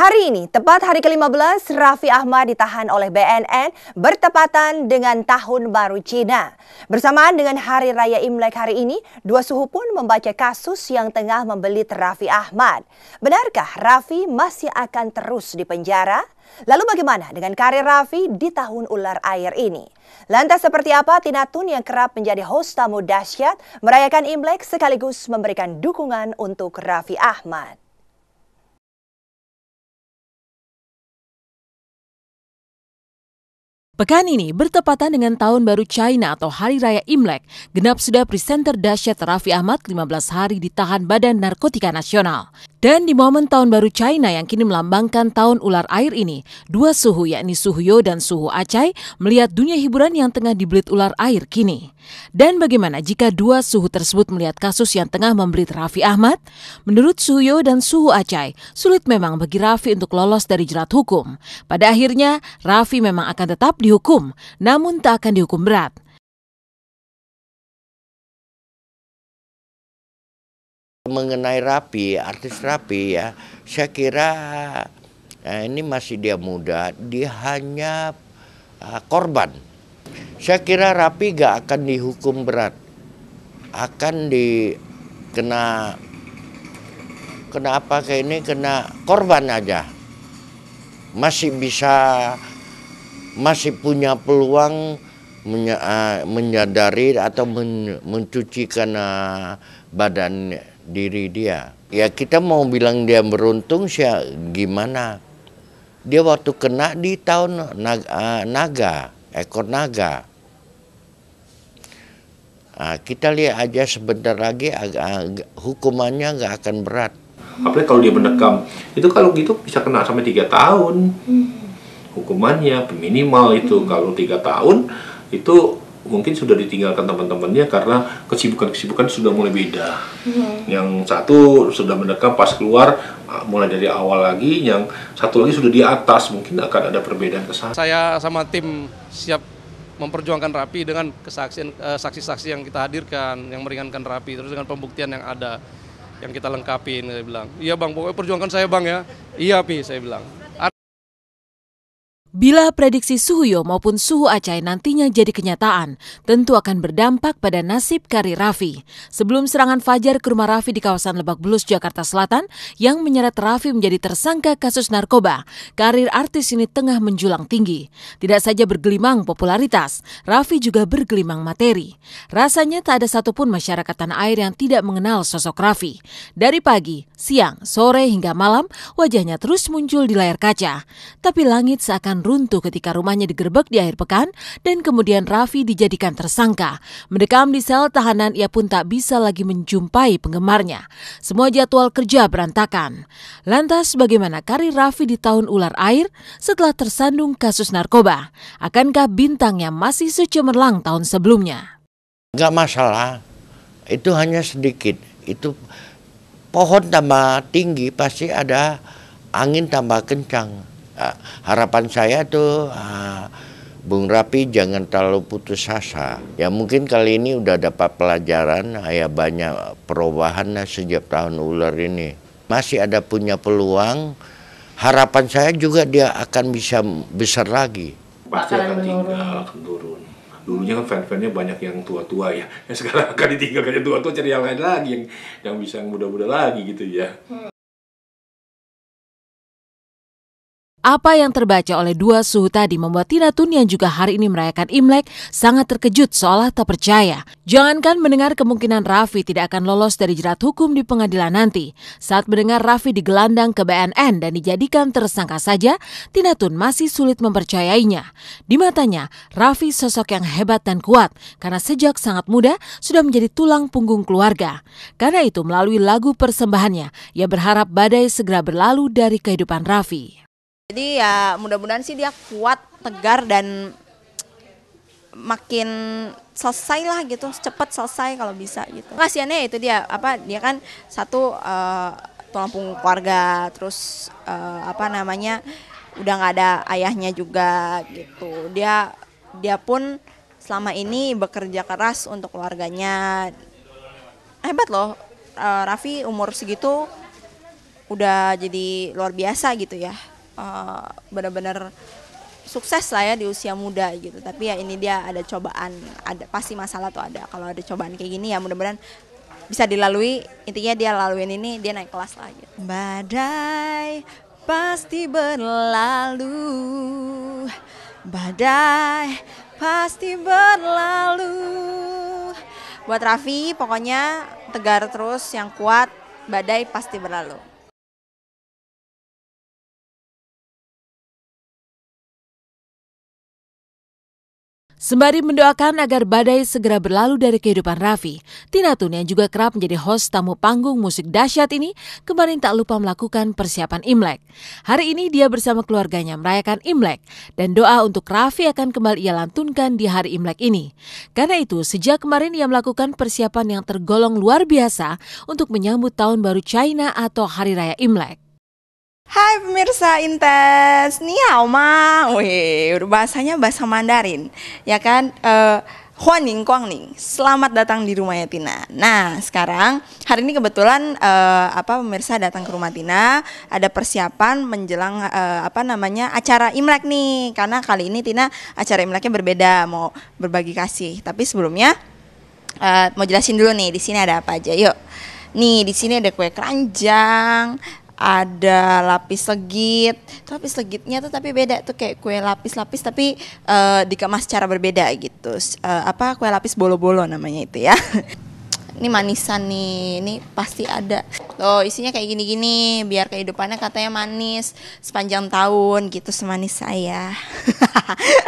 Hari ini, tepat hari ke-15, Raffi Ahmad ditahan oleh BNN bertepatan dengan Tahun Baru Cina. Bersamaan dengan Hari Raya Imlek hari ini, dua suhu pun membaca kasus yang tengah membelit Raffi Ahmad. Benarkah Raffi masih akan terus dipenjara? Lalu bagaimana dengan karir Raffi di Tahun Ular Air ini? Lantas seperti apa Tina Tun yang kerap menjadi host tamu dahsyat merayakan Imlek sekaligus memberikan dukungan untuk Raffi Ahmad? Pekan ini bertepatan dengan Tahun Baru China atau Hari Raya Imlek, genap sudah presenter dahsyat Raffi Ahmad 15 hari ditahan Badan Narkotika Nasional. Dan di momen Tahun Baru China yang kini melambangkan Tahun Ular Air ini, dua suhu yakni Suhu Yo dan Suhu Acai melihat dunia hiburan yang tengah dibelit ular air kini. Dan bagaimana jika dua suhu tersebut melihat kasus yang tengah membelit Raffi Ahmad? Menurut Suhu Yo dan Suhu Acai, sulit memang bagi Raffi untuk lolos dari jerat hukum. Pada akhirnya, Raffi memang akan tetap dihukum, namun tak akan dihukum berat. Mengenai Raffi, artis Raffi ya, saya kira ini masih dia muda, dia hanya korban. Saya kira Raffi gak akan dihukum berat, akan kena apa kayak ini, kena korban aja. Masih punya peluang menyadari atau mencucikan badan diri dia. Ya kita mau bilang dia beruntung sih gimana. Dia waktu kena di tahun naga, ekor naga. Kita lihat aja sebentar lagi hukumannya nggak akan berat. Apalagi kalau dia mendekam, itu kalau gitu bisa kena sampai 3 tahun. Hukumannya minimal itu kalau 3 tahun itu mungkin sudah ditinggalkan teman-temannya karena kesibukan sudah mulai beda. Yang satu sudah mendekam pas keluar mulai dari awal lagi, yang satu lagi sudah di atas, mungkin akan ada perbedaan kesana. Saya sama tim siap memperjuangkan Raffi dengan kesaksian saksi-saksi yang kita hadirkan, yang meringankan Raffi, terus dengan pembuktian yang ada, yang kita lengkapin. Saya bilang, iya bang, pokoknya perjuangkan saya bang ya. Iya Pi, saya bilang. Bila prediksi Suhu Yo maupun Suhu Acai nantinya jadi kenyataan, tentu akan berdampak pada nasib karir Raffi. Sebelum serangan fajar ke rumah Raffi di kawasan Lebak Bulus, Jakarta Selatan, yang menyeret Raffi menjadi tersangka kasus narkoba, karir artis ini tengah menjulang tinggi. Tidak saja bergelimang popularitas, Raffi juga bergelimang materi. Rasanya tak ada satupun masyarakat tanah air yang tidak mengenal sosok Raffi. Dari pagi, siang, sore hingga malam, wajahnya terus muncul di layar kaca. Tapi langit seakan runtuh ketika rumahnya digerebek di akhir pekan dan kemudian Raffi dijadikan tersangka. Mendekam di sel tahanan, ia pun tak bisa lagi menjumpai penggemarnya. Semua jadwal kerja berantakan. Lantas bagaimana karir Raffi di Tahun Ular Air setelah tersandung kasus narkoba? Akankah bintangnya masih secemerlang tahun sebelumnya? Nggak masalah, itu hanya sedikit. Itu pohon tambah tinggi pasti ada angin tambah kencang. Harapan saya tuh Bung Raffi jangan terlalu putus asa. Ya mungkin kali ini udah dapat pelajaran, ya banyak perubahan sejak Tahun Ular ini. Masih ada punya peluang. Harapan saya juga dia akan bisa besar lagi. Pasti akan tinggal, akan turun. Dulunya kan fan-fannya banyak yang tua-tua ya. Sekarang akan ditinggalkan yang tua-tua, cari yang lain lagi yang bisa yang muda-muda lagi gitu ya. Apa yang terbaca oleh dua suhu tadi membuat Tina Tun yang juga hari ini merayakan Imlek sangat terkejut seolah tak percaya. Jangankan mendengar kemungkinan Raffi tidak akan lolos dari jerat hukum di pengadilan nanti. Saat mendengar Raffi digelandang ke BNN dan dijadikan tersangka saja, Tina Tun masih sulit mempercayainya. Di matanya, Raffi sosok yang hebat dan kuat karena sejak sangat muda sudah menjadi tulang punggung keluarga. Karena itu melalui lagu persembahannya, ia berharap badai segera berlalu dari kehidupan Raffi. Jadi ya mudah-mudahan sih dia kuat, tegar dan makin selesai lah gitu, cepat selesai kalau bisa gitu. Kasiannya itu dia kan satu tulang punggung keluarga, terus udah nggak ada ayahnya juga gitu. Dia pun selama ini bekerja keras untuk keluarganya. Hebat loh, Raffi umur segitu udah jadi luar biasa gitu ya. Benar-benar sukses lah ya di usia muda gitu. Tapi ya ini dia ada cobaan, ada pasti masalah tuh ada. Kalau ada cobaan kayak gini ya mudah-mudahan bisa dilalui. Intinya dia laluin ini, dia naik kelas lah gitu. Badai pasti berlalu, badai pasti berlalu. Buat Raffi pokoknya tegar terus, yang kuat, badai pasti berlalu. Sembari mendoakan agar badai segera berlalu dari kehidupan Raffi, Tina Toon yang juga kerap menjadi host tamu panggung musik dahsyat ini kemarin tak lupa melakukan persiapan Imlek. Hari ini dia bersama keluarganya merayakan Imlek dan doa untuk Raffi akan kembali ia lantunkan di hari Imlek ini. Karena itu, sejak kemarin ia melakukan persiapan yang tergolong luar biasa untuk menyambut Tahun Baru China atau Hari Raya Imlek. Hai pemirsa Intens, ni hao ma? Wih, bahasanya bahasa Mandarin, ya kan? Huaning Guangning, selamat datang di rumahnya Tina. Nah, sekarang hari ini kebetulan pemirsa datang ke rumah Tina, ada persiapan menjelang acara Imlek nih. Karena kali ini Tina acara Imleknya berbeda, mau berbagi kasih. Tapi sebelumnya mau jelasin dulu nih, di sini ada apa aja. Yuk. Nih, di sini ada kue keranjang, ada lapis legit. Tuh lapis legitnya tuh tapi beda tuh, kayak kue lapis-lapis tapi dikemas secara berbeda gitu. Kue lapis bolo-bolo namanya itu ya. Ini manisan nih, ini pasti ada. Tuh isinya kayak gini-gini, biar kehidupannya katanya manis sepanjang tahun gitu, semanis saya.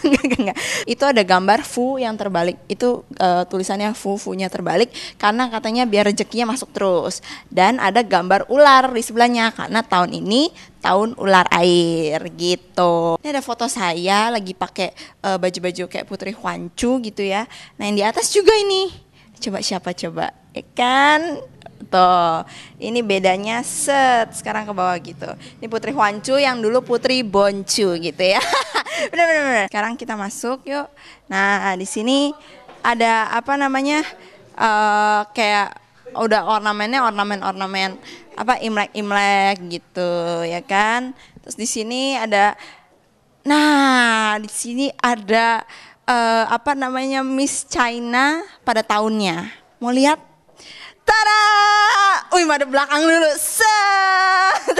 Enggak. Itu ada gambar Fu yang terbalik. Itu tulisannya Fu-nya terbalik karena katanya biar rezekinya masuk terus. Dan ada gambar ular di sebelahnya karena tahun ini tahun ular air gitu. Ini ada foto saya lagi pakai baju-baju kayak Putri Huancu gitu ya. Nah yang di atas juga ini. Coba siapa coba, ya kan? Tuh, ini bedanya sekarang ke bawah gitu. Ini Putri Huancu yang dulu Putri Boncu gitu ya. Bener. Sekarang kita masuk yuk. Nah di sini ada kayak udah ornamen Imlek gitu ya kan. Terus di sini ada, Miss China pada tahunnya. Mau lihat? Tada! Wih, madep belakang dulu. Set!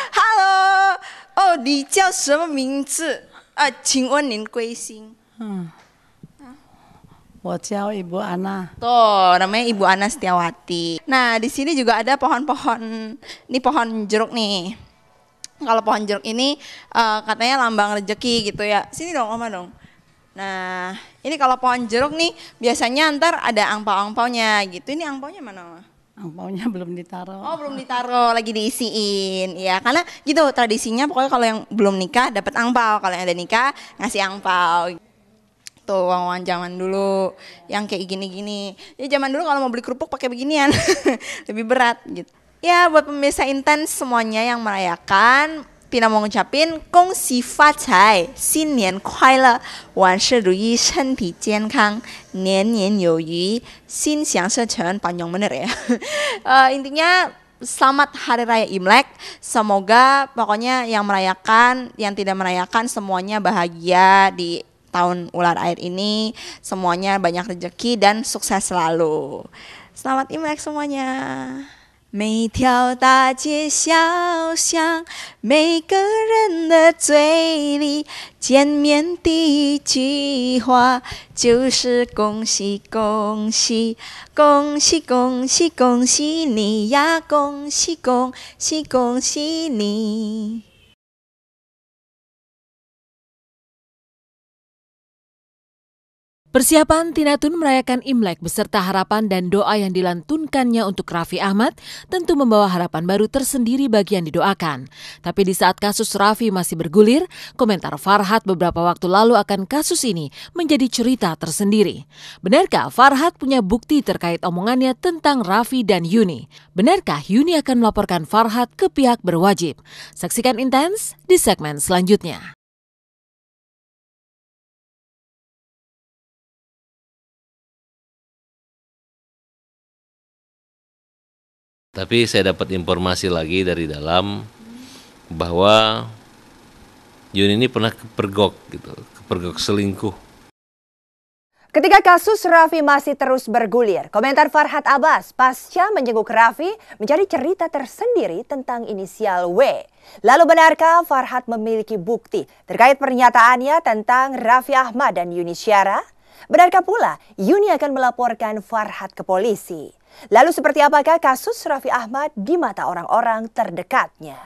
Halo. Oh, 你叫什么名字？请问您贵姓？我叫Ibu Ana. Tuh, namanya Ibu Ana Setiawati. Nah, di sini juga ada pohon-pohon. Ini pohon jeruk nih. Kalau pohon jeruk ini katanya lambang rezeki gitu ya. Sini dong, Oma dong. Nah, ini kalau pohon jeruk nih biasanya ntar ada angpau-angpaunya gitu. Ini angpaunya mana, Oma? Angpaunya belum ditaruh. Oh, belum ditaruh, lagi diisiin. Ya, karena gitu tradisinya, pokoknya kalau yang belum nikah dapat angpau, kalau yang udah nikah ngasih angpau. Tuh uang-uang zaman dulu yang kayak gini-gini. Ya zaman dulu kalau mau beli kerupuk pakai beginian. Lebih berat gitu. Ya, buat pemirsa Intens semuanya yang merayakan, Tina mau ngucapin Gong Xi Fa Cai, Xin Nian Kuai Le, Wan Shi Ru Yi, Shen Ti Jian Kang, Nian Nian You Yu, Xin Xiang Se Chen, panjang bener ya. Intinya selamat Hari Raya Imlek. Semoga pokoknya yang merayakan, yang tidak merayakan semuanya bahagia di tahun ular air ini. Semuanya banyak rezeki dan sukses selalu. Selamat Imlek semuanya. 每条大街小巷，每个人的嘴里，见面第一句话就是恭喜恭喜，恭喜恭喜恭喜你呀，恭喜恭喜恭喜你。Persiapan Tina Toon merayakan Imlek beserta harapan dan doa yang dilantunkannya untuk Raffi Ahmad tentu membawa harapan baru tersendiri bagi yang didoakan. Tapi di saat kasus Raffi masih bergulir, komentar Farhad beberapa waktu lalu akan kasus ini menjadi cerita tersendiri. Benarkah Farhad punya bukti terkait omongannya tentang Raffi dan Yuni? Benarkah Yuni akan melaporkan Farhad ke pihak berwajib? Saksikan Intens di segmen selanjutnya. Tapi saya dapat informasi lagi dari dalam bahwa Yuni ini pernah kepergok gitu, kepergok selingkuh. Ketika kasus Raffi masih terus bergulir, komentar Farhad Abbas pasca menjenguk Raffi menjadi cerita tersendiri tentang inisial W. Lalu benarkah Farhad memiliki bukti terkait pernyataannya tentang Raffi Ahmad dan Yuni Syara? Benarkah pula Yuni akan melaporkan Farhad ke polisi? Lalu seperti apakah kasus Raffi Ahmad di mata orang-orang terdekatnya?